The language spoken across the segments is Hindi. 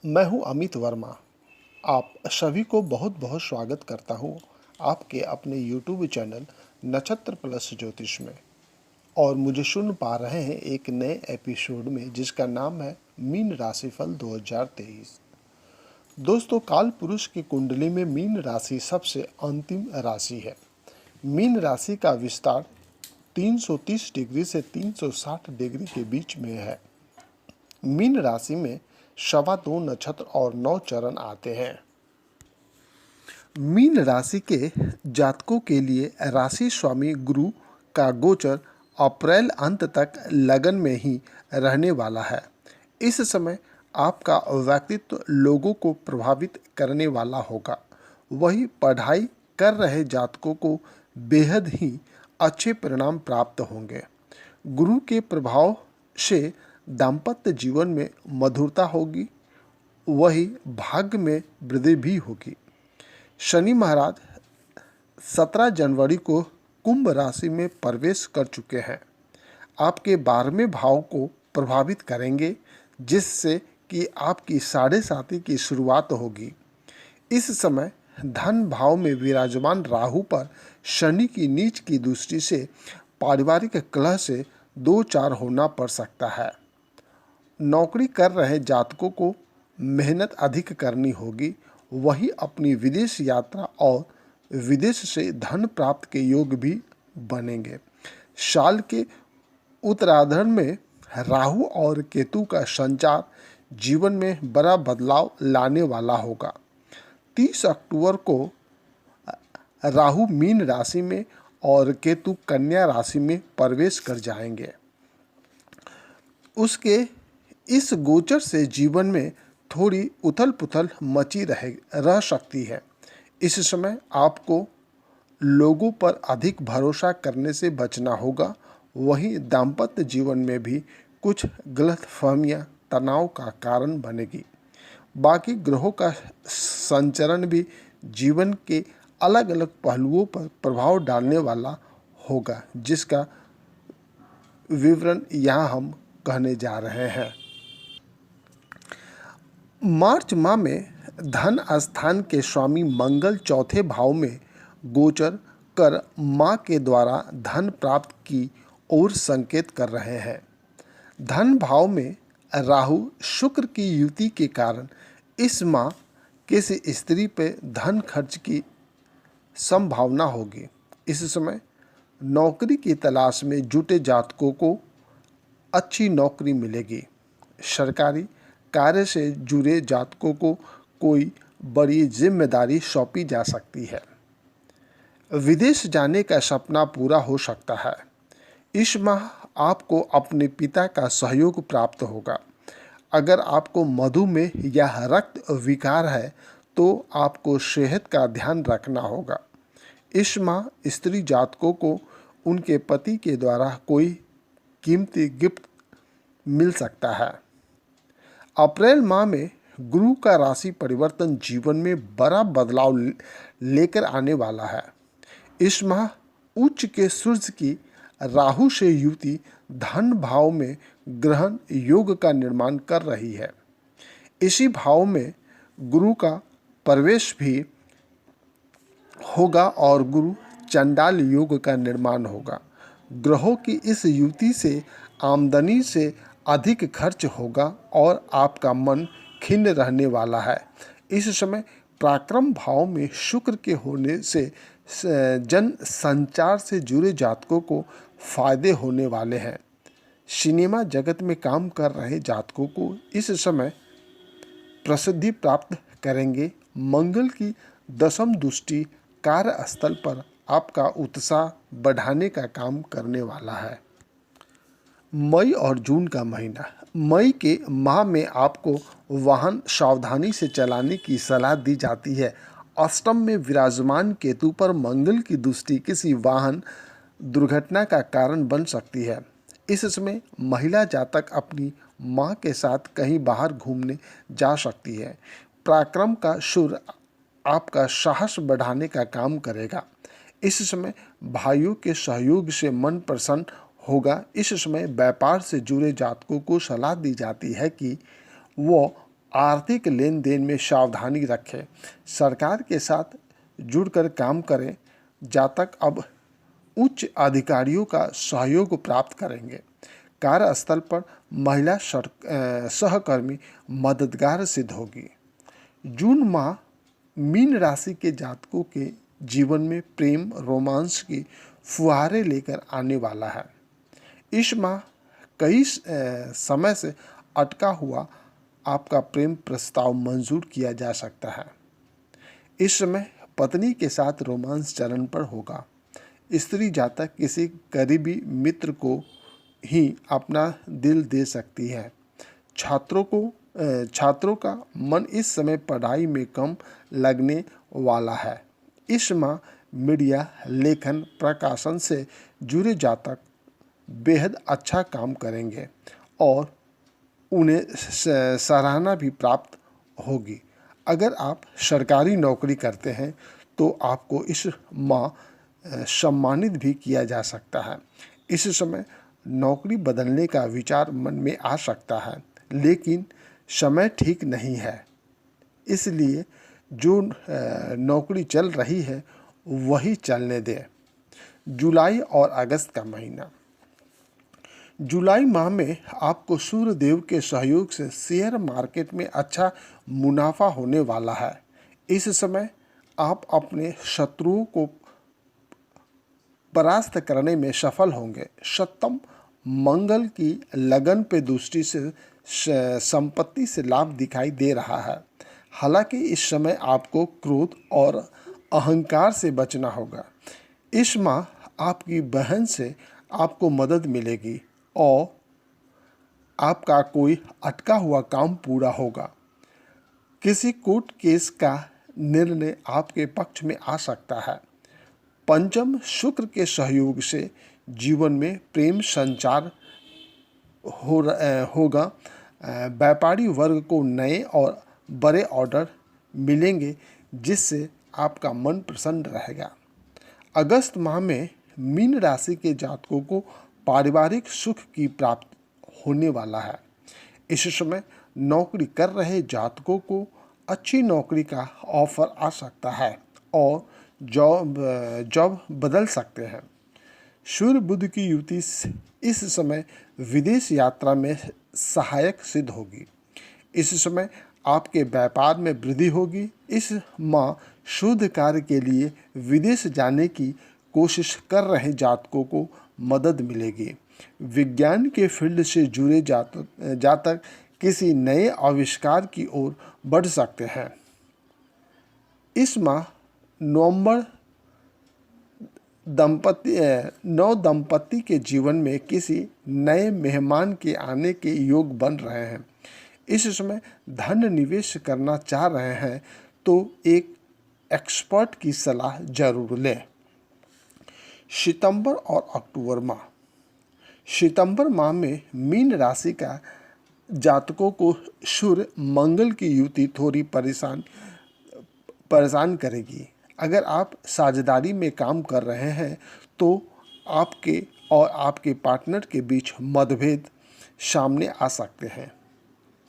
मैं हूं अमित वर्मा। आप सभी को बहुत बहुत स्वागत करता हूं आपके अपने YouTube चैनल नक्षत्र प्लस ज्योतिष में। और मुझे सुन पा रहे हैं एक नए एपिसोड में जिसका नाम है मीन राशिफल 2023। दोस्तों, काल पुरुष की कुंडली में मीन राशि सबसे अंतिम राशि है। मीन राशि का विस्तार 330 डिग्री से 360 डिग्री के बीच में है। मीन राशि में 2.25 नक्षत्र और 9 चरण आते हैं। मीन राशि के जातकों के लिए राशि स्वामी गुरु का गोचर अप्रैल अंत तक लगन में ही रहने वाला है। इस समय आपका व्यक्तित्व लोगों को प्रभावित करने वाला होगा। वही पढ़ाई कर रहे जातकों को बेहद ही अच्छे परिणाम प्राप्त होंगे। गुरु के प्रभाव से दाम्पत्य जीवन में मधुरता होगी, वही भाग्य में वृद्धि भी होगी। शनि महाराज 17 जनवरी को कुंभ राशि में प्रवेश कर चुके हैं। आपके 12वें भाव को प्रभावित करेंगे, जिससे कि आपकी साढ़े साथी की शुरुआत होगी। इस समय धन भाव में विराजमान राहु पर शनि की नीच की दृष्टि से पारिवारिक कलह से 2-4 होना पड़ सकता है। नौकरी कर रहे जातकों को मेहनत अधिक करनी होगी। वही अपनी विदेश यात्रा और विदेश से धन प्राप्त के योग भी बनेंगे। साल के उत्तरार्ध में राहु और केतु का संचार जीवन में बड़ा बदलाव लाने वाला होगा। 30 अक्टूबर को राहु मीन राशि में और केतु कन्या राशि में प्रवेश कर जाएंगे। उसके इस गोचर से जीवन में थोड़ी उथल पुथल मची रह सकती है। इस समय आपको लोगों पर अधिक भरोसा करने से बचना होगा। वहीं दाम्पत्य जीवन में भी कुछ गलतफहमियां तनाव का कारण बनेगी। बाकी ग्रहों का संचरण भी जीवन के अलग अलग पहलुओं पर प्रभाव डालने वाला होगा, जिसका विवरण यहाँ हम कहने जा रहे हैं। मार्च माह में धन स्थान के स्वामी मंगल चौथे भाव में गोचर कर मां के द्वारा धन प्राप्त की ओर संकेत कर रहे हैं। धन भाव में राहु शुक्र की युति के कारण इस माह किसी स्त्री पे धन खर्च की संभावना होगी। इस समय नौकरी की तलाश में जुटे जातकों को अच्छी नौकरी मिलेगी। सरकारी कार्य से जुड़े जातकों को कोई बड़ी जिम्मेदारी सौंपी जा सकती है। विदेश जाने का सपना पूरा हो सकता है। इस माह आपको अपने पिता का सहयोग प्राप्त होगा। अगर आपको मधुमेह या रक्त विकार है तो आपको सेहत का ध्यान रखना होगा। इस माह स्त्री जातकों को उनके पति के द्वारा कोई कीमती गिफ्ट मिल सकता है। अप्रैल माह में गुरु का राशि परिवर्तन जीवन में बड़ा बदलाव लेकर आने वाला है। इस माह उच्च के सूर्य की राहु से युति धन भाव में ग्रहण योग का निर्माण कर रही है। इसी भाव में गुरु का प्रवेश भी होगा और गुरु चंडाल योग का निर्माण होगा। ग्रहों की इस युति से आमदनी से अधिक खर्च होगा और आपका मन खिन्न रहने वाला है। इस समय पराक्रम भाव में शुक्र के होने से जन संचार से जुड़े जातकों को फायदे होने वाले हैं। सिनेमा जगत में काम कर रहे जातकों को इस समय प्रसिद्धि प्राप्त करेंगे। मंगल की दशम दृष्टि कार्यस्थल पर आपका उत्साह बढ़ाने का काम करने वाला है। मई और जून का महीना। मई के माह में आपको वाहन सावधानी से चलाने की सलाह दी जाती है। अष्टम में विराजमान केतु पर मंगल की दृष्टि किसी वाहन दुर्घटना का कारण बन सकती है। इस समय महिला जातक अपनी मां के साथ कहीं बाहर घूमने जा सकती है। पराक्रम का सूर्य आपका साहस बढ़ाने का काम करेगा। इस समय भाइयों के सहयोग से मन प्रसन्न होगा। इस समय व्यापार से जुड़े जातकों को सलाह दी जाती है कि वो आर्थिक लेन देन में सावधानी रखें। सरकार के साथ जुड़कर काम करें। जातक अब उच्च अधिकारियों का सहयोग प्राप्त करेंगे। कार्यस्थल पर महिला सहकर्मी मददगार सिद्ध होगी। जून माह मीन राशि के जातकों के जीवन में प्रेम रोमांस की फुहारें लेकर आने वाला है। इस माह कई समय से अटका हुआ आपका प्रेम प्रस्ताव मंजूर किया जा सकता है। इस समय पत्नी के साथ रोमांस चरण पर होगा। स्त्री जातक किसी करीबी मित्र को ही अपना दिल दे सकती है। छात्रों का मन इस समय पढ़ाई में कम लगने वाला है। इस माह मीडिया लेखन प्रकाशन से जुड़े जातक बेहद अच्छा काम करेंगे और उन्हें सराहना भी प्राप्त होगी। अगर आप सरकारी नौकरी करते हैं तो आपको इस माह सम्मानित भी किया जा सकता है। इस समय नौकरी बदलने का विचार मन में आ सकता है, लेकिन समय ठीक नहीं है। इसलिए जो नौकरी चल रही है वही चलने दें। जुलाई और अगस्त का महीना। जुलाई माह में आपको सूर्य देव के सहयोग से शेयर मार्केट में अच्छा मुनाफा होने वाला है। इस समय आप अपने शत्रुओं को परास्त करने में सफल होंगे। सप्तम मंगल की लगन पे दृष्टि से संपत्ति से लाभ दिखाई दे रहा है। हालांकि इस समय आपको क्रोध और अहंकार से बचना होगा। इस माह आपकी बहन से आपको मदद मिलेगी और आपका कोई अटका हुआ काम पूरा होगा। किसी कोर्ट केस का निर्णय आपके पक्ष में आ सकता है। पंचम शुक्र के सहयोग से जीवन में प्रेम संचार होगा। व्यापारी वर्ग को नए और बड़े ऑर्डर मिलेंगे जिससे आपका मन प्रसन्न रहेगा। अगस्त माह में मीन राशि के जातकों को पारिवारिक सुख की प्राप्ति होने वाला है। इस समय नौकरी कर रहे जातकों को अच्छी नौकरी का ऑफर आ सकता है और जॉब बदल सकते हैं। सूर्य बुध की युति इस समय विदेश यात्रा में सहायक सिद्ध होगी। इस समय आपके व्यापार में वृद्धि होगी। इस माह शुद्ध कार्य के लिए विदेश जाने की कोशिश कर रहे जातकों को मदद मिलेगी। विज्ञान के फील्ड से जुड़े जातक किसी नए आविष्कार की ओर बढ़ सकते हैं। इस माह नौ दंपति के जीवन में किसी नए मेहमान के आने के योग बन रहे हैं। इस समय धन निवेश करना चाह रहे हैं तो एक एक्सपर्ट की सलाह जरूर लें। सितंबर और अक्टूबर माह। सितंबर माह में मीन राशि का जातकों को सूर्य मंगल की युति थोड़ी परेशान करेगी। अगर आप साझेदारी में काम कर रहे हैं तो आपके और आपके पार्टनर के बीच मतभेद सामने आ सकते हैं।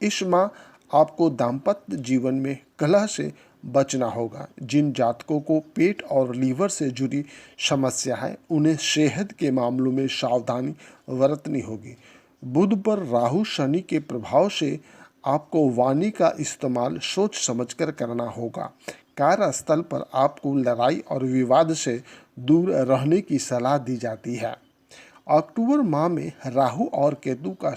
इस माह आपको दाम्पत्य जीवन में कलह से बचना होगा। जिन जातकों को पेट और लीवर से जुड़ी समस्या है उन्हें सेहत के मामलों में सावधानी बरतनी होगी। बुध पर राहु शनि के प्रभाव से आपको वाणी का इस्तेमाल सोच समझकर करना होगा। कार्यस्थल पर आपको लड़ाई और विवाद से दूर रहने की सलाह दी जाती है। अक्टूबर माह में राहु और केतु का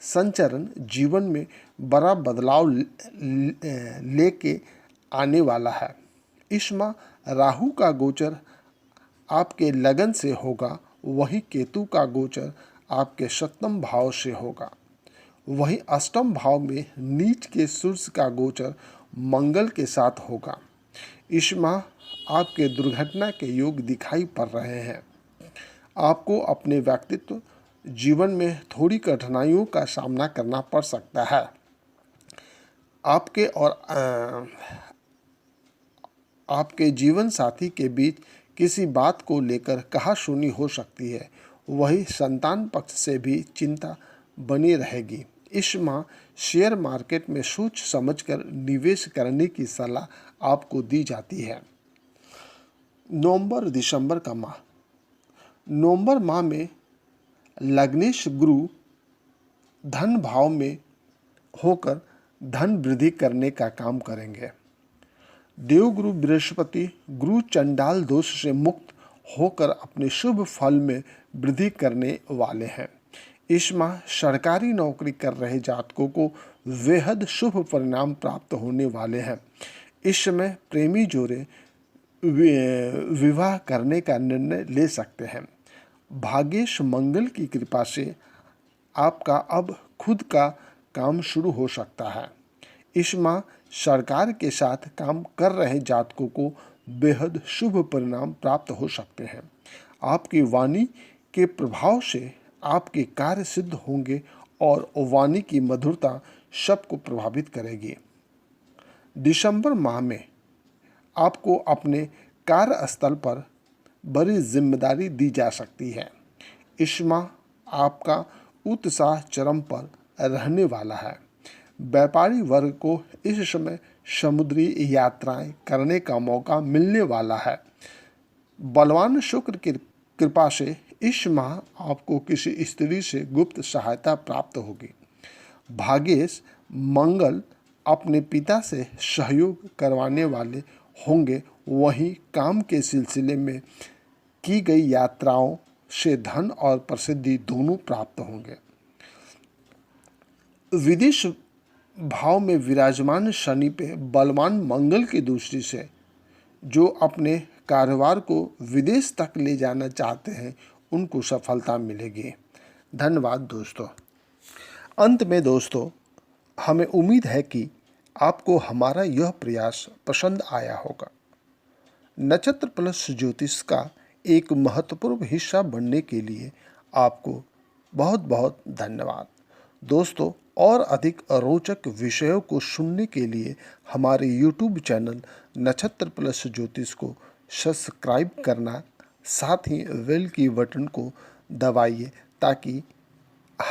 संचरण जीवन में बड़ा बदलाव लेके आने वाला है। इस माह राहु का गोचर आपके लगन से होगा, वही केतु का गोचर आपके सप्तम भाव से होगा। वही अष्टम भाव में नीच के सूर्य का गोचर मंगल के साथ होगा। इस माह आपके दुर्घटना के योग दिखाई पड़ रहे हैं। आपको अपने व्यक्तित्व जीवन में थोड़ी कठिनाइयों का सामना करना पड़ सकता है। आपके और आपके जीवन साथी के बीच किसी बात को लेकर कहासुनी हो सकती है। वही संतान पक्ष से भी चिंता बनी रहेगी। इस माह शेयर मार्केट में सोच समझकर निवेश करने की सलाह आपको दी जाती है। नवंबर दिसंबर का माह। नवंबर माह में लग्नेश गुरु धन भाव में होकर धन वृद्धि करने का काम करेंगे। देवगुरु बृहस्पति गुरु चंडाल दोष से मुक्त होकर अपने शुभ फल में वृद्धि करने वाले हैं। इस माह सरकारी नौकरी कर रहे जातकों को बेहद शुभ परिणाम प्राप्त होने वाले हैं। इस समय प्रेमी जोड़े विवाह करने का निर्णय ले सकते हैं। भाग्येश मंगल की कृपा से आपका अब खुद का काम शुरू हो सकता है। इस माह सरकार के साथ काम कर रहे जातकों को बेहद शुभ परिणाम प्राप्त हो सकते हैं। आपकी वाणी के प्रभाव से आपके कार्य सिद्ध होंगे और वाणी की मधुरता सबको प्रभावित करेगी। दिसंबर माह में आपको अपने कार्यस्थल पर बड़ी जिम्मेदारी दी जा सकती है। इस माह आपका उत्साह चरम पर रहने वाला है। व्यापारी वर्ग को इस समय समुद्री यात्राएं करने का मौका मिलने वाला है। बलवान शुक्र की कृपा से इस माह आपको किसी स्त्री से गुप्त सहायता प्राप्त होगी। भाग्येश मंगल अपने पिता से सहयोग करवाने वाले होंगे। वहीं काम के सिलसिले में की गई यात्राओं से धन और प्रसिद्धि दोनों प्राप्त होंगे। विदेश भाव में विराजमान शनि पे बलवान मंगल की दृष्टि से जो अपने कारोबार को विदेश तक ले जाना चाहते हैं उनको सफलता मिलेगी। धन्यवाद दोस्तों। अंत में दोस्तों, हमें उम्मीद है कि आपको हमारा यह प्रयास पसंद आया होगा। नक्षत्र प्लस ज्योतिष का एक महत्वपूर्ण हिस्सा बनने के लिए आपको बहुत बहुत धन्यवाद दोस्तों। और अधिक रोचक विषयों को सुनने के लिए हमारे YouTube चैनल नक्षत्र प्लस ज्योतिष को सब्सक्राइब करना, साथ ही बेल की बटन को दबाइए ताकि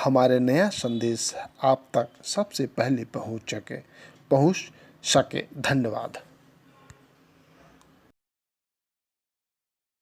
हमारे नया संदेश आप तक सबसे पहले पहुंच सके। धन्यवाद।